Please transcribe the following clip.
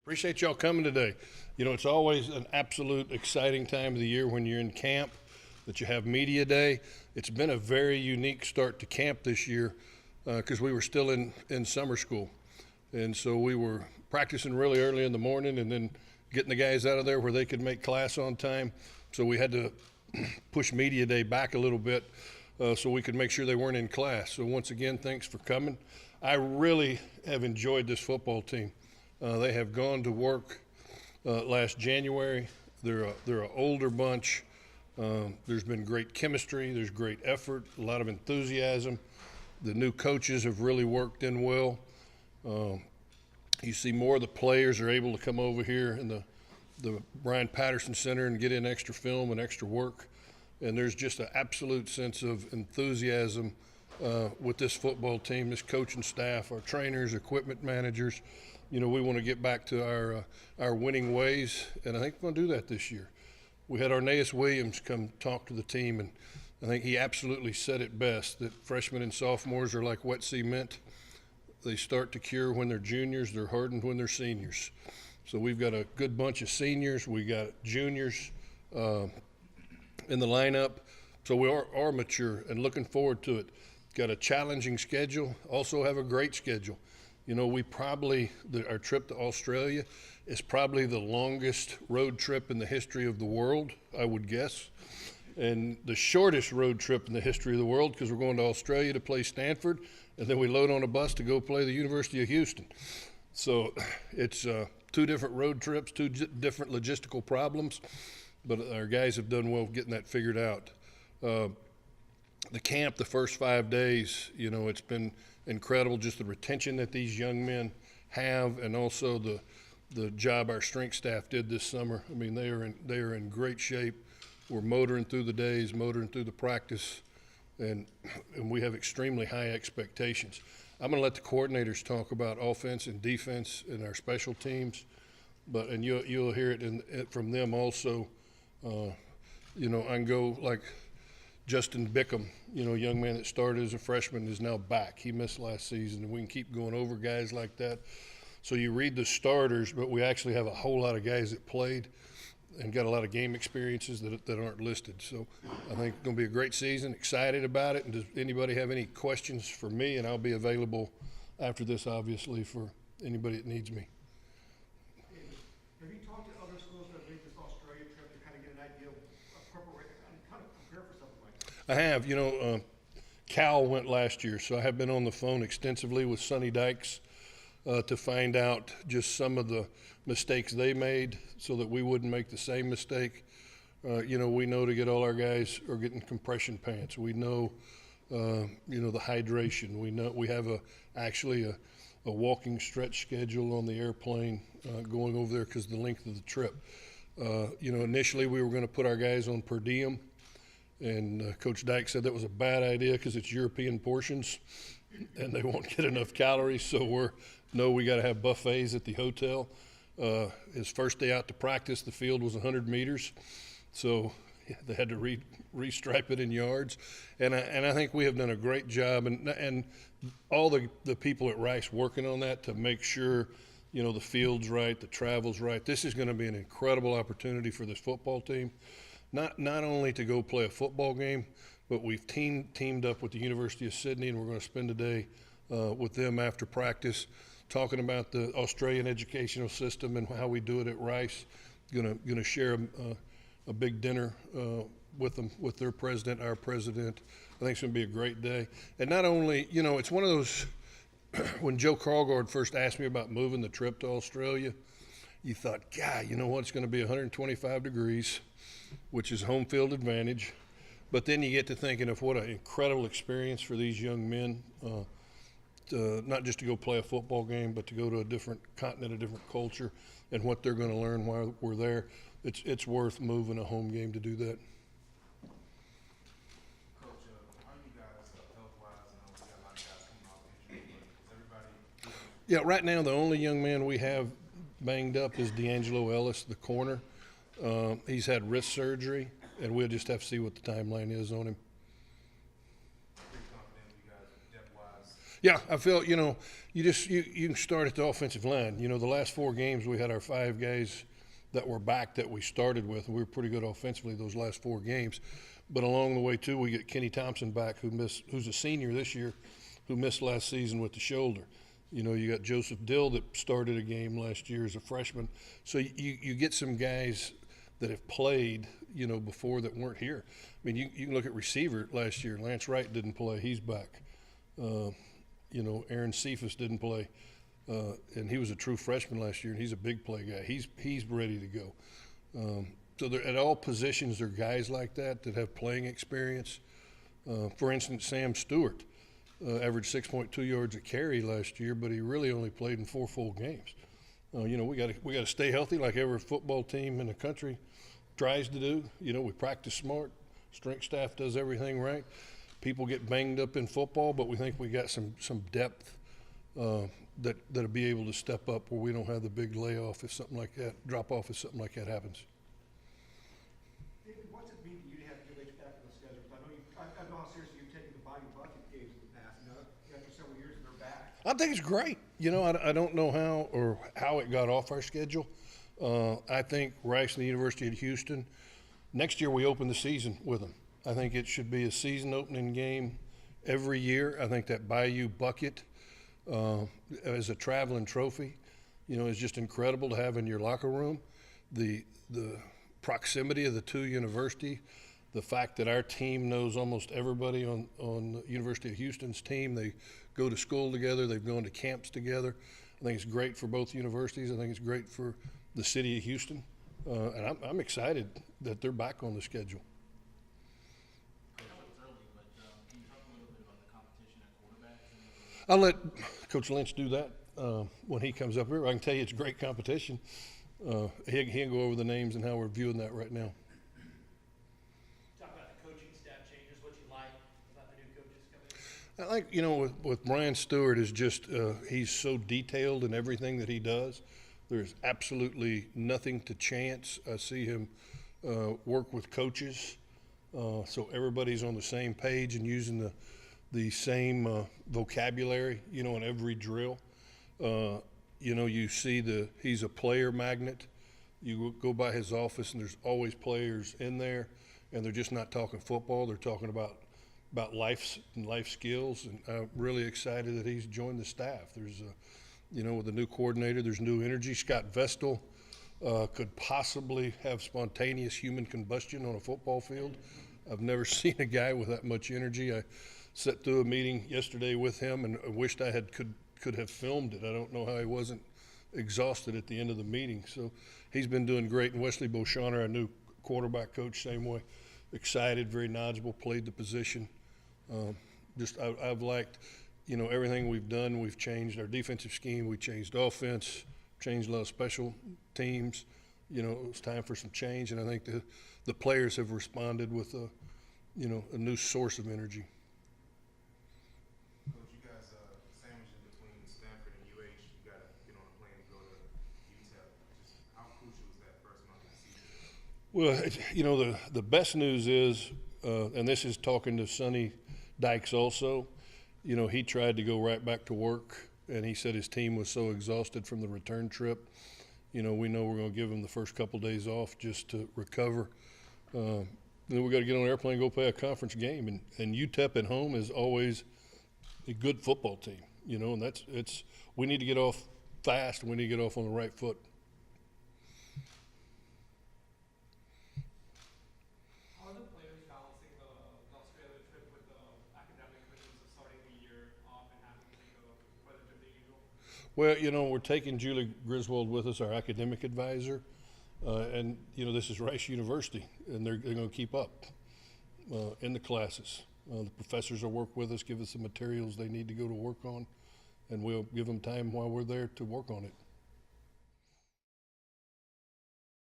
Appreciate y'all coming today. You know, it's always an absolute exciting time of the year when you're in camp, that you have media day. It's been a very unique start to camp this year because we were still in summer school. And so we were practicing really early in the morning and then getting the guys out of there where they could make class on time. So we had to push media day back a little bit so we could make sure they weren't in class. So once again, thanks for coming. I really have enjoyed this football team. They have gone to work last January. They're an older bunch. There's been great chemistry. There's great effort, a lot of enthusiasm. The new coaches have really worked in well. You see more of the players are able to come over here in the Brian Patterson Center and get in extra film and extra work. And there's just an absolute sense of enthusiasm with this football team, this coaching staff, our trainers, equipment managers. You know, we want to get back to our winning ways, and I think we're going to do that this year. We had Arneas Williams come talk to the team, and I think he absolutely said it best, that freshmen and sophomores are like wet cement. They start to cure when they're juniors, they're hardened when they're seniors. So we've got a good bunch of seniors, we got juniors in the lineup. So we are mature and looking forward to it. Got a challenging schedule, also have a great schedule. You know, our trip to Australia is probably the longest road trip in the history of the world, I would guess. And the shortest road trip in the history of the world, because we're going to Australia to play Stanford, and then we load on a bus to go play the University of Houston. So it's two different road trips, two different logistical problems, but our guys have done well getting that figured out. The camp, the first 5 days, you know, it's been incredible, just the retention that these young men have, and also the job our strength staff did this summer. I mean, they are in great shape. We're motoring through the days, motoring through the practice, and we have extremely high expectations. I'm going to let the coordinators talk about offense and defense and our special teams, and you'll hear it from them also. You know, I can go like Justin Bickham, you know, a young man that started as a freshman is now back. He missed last season, and we can keep going over guys like that. So you read the starters, but we actually have a whole lot of guys that played and got a lot of game experiences that aren't listed. So I think it's going to be a great season, excited about it. And does anybody have any questions for me? And I'll be available after this, obviously, for anybody that needs me. Have you talked to other schools that have made this Australia trip to kind of get an idea of preparation and kind of prepare for something like that? I have. You know, Cal went last year, so I have been on the phone extensively with Sonny Dykes to find out just some of the mistakes they made so that we wouldn't make the same mistake. You know, we know to get all our guys are getting compression pants. We know, you know, the hydration. We know we have actually a walking stretch schedule on the airplane going over there because of the length of the trip. You know, initially we were going to put our guys on per diem, and Coach Dyke said that was a bad idea because it's European portions and they won't get enough calories. So we got to have buffets at the hotel. His first day out to practice, the field was 100 meters. So they had to restripe it in yards. And I think we have done a great job, and all the people at Rice working on that to make sure, you know, the field's right, the travel's right. This is going to be an incredible opportunity for this football team. Not only to go play a football game, but we've teamed up with the University of Sydney, and we're going to spend a day with them after practice talking about the Australian educational system and how we do it at Rice. Going to share a big dinner with them, with their president, our president. I think it's going to be a great day. And not only, you know, it's one of those, when Joe Carlgard first asked me about moving the trip to Australia, you thought, God, you know what, it's going to be 125 degrees, which is home field advantage. But then you get to thinking of what an incredible experience for these young men, not just to go play a football game, but to go to a different continent, a different culture, and what they're going to learn while we're there. It's worth moving a home game to do that. Coach, how are you guys health-wise? I know we got a lot of guys coming off injury, but is everybody? Yeah, right now the only young man we have banged up is D'Angelo Ellis, the corner. He's had wrist surgery, and we'll just have to see what the timeline is on him. Pretty confident you guys depth-wise. Yeah, I felt, you can start at the offensive line. The last 4 games, we had our 5 guys that were back that we started with, and we were pretty good offensively those last 4 games. But along the way, too, we get Kenny Thompson back, who's a senior this year, who missed last season with the shoulder. You got Joseph Dill that started a game last year as a freshman. So you get some guys that have played, before that weren't here. I mean, you can look at receiver last year. Lance Wright didn't play. He's back. Aaron Cephas didn't play, and he was a true freshman last year, and he's a big play guy. He's ready to go. So at all positions, there are guys like that have playing experience. For instance, Sam Stewart averaged 6.2 yards a carry last year, but he really only played in 4 full games. We got to stay healthy like every football team in the country tries to do. We practice smart. Strength staff does everything right. People get banged up in football, but we think we got some depth that'll be able to step up where we don't have the big layoff if something like that, drop off if something like that happens. David, what's it mean to you to have UH back on the schedule? I know how seriously you've taken the Bayou Bucket games in the past. After several years, they're back. I think it's great. I don't know how it got off our schedule. I think Rice and the University of Houston, next year we open the season with them. I think it should be a season opening game every year. I think that Bayou Bucket as a traveling trophy, is just incredible to have in your locker room. The proximity of the 2 universities, the fact that our team knows almost everybody on the University of Houston's team. They go to school together. They've gone to camps together. I think it's great for both universities. I think it's great for the city of Houston. And I'm excited that they're back on the schedule. I'll let Coach Lynch do that when he comes up here. I can tell you it's great competition. He'll go over the names and how we're viewing that right now. Talk about the coaching staff changes, what you like about the new coaches coming in. I like, with Brian Stewart is just, he's so detailed in everything that he does. There's absolutely nothing to chance. I see him work with coaches, so everybody's on the same page and using the same vocabulary, in every drill. You see he's a player magnet. You go by his office and there's always players in there, and they're just not talking football. They're talking about life and life skills, and I'm really excited that he's joined the staff. There's with the new coordinator, there's new energy. Scott Vestal could possibly have spontaneous human combustion on a football field. I've never seen a guy with that much energy. I sat through a meeting yesterday with him and I wished I could have filmed it. I don't know how he wasn't exhausted at the end of the meeting. So he's been doing great. And Wesley Beauchamp, our new quarterback coach, same way. Excited, very knowledgeable, played the position. I've liked, everything we've done. We've changed our defensive scheme. We changed offense, changed a lot of special teams. It was time for some change, and I think the players have responded with a new source of energy. Coach, you guys sandwiched in between Stanford and UH. You got to get on a plane to go to UTEP. Just how crucial is that first month of the season? Well, the best news is, and this is talking to Sonny Dykes also, he tried to go right back to work, and he said his team was so exhausted from the return trip. We know we're going to give him the first couple days off just to recover. Then we got to get on an airplane and go play a conference game. And UTEP at home is always a good football team, and we need to get off fast, and we need to get off on the right foot. How are the players balancing the Australia trip with the academic commitments of starting the year off and having to take a further trip than usual? Well, we're taking Julie Griswold with us, our academic advisor, and this is Rice University, and they're going to keep up in the classes. The professors will work with us, give us the materials they need to go to work on, and we'll give them time while we're there to work on it.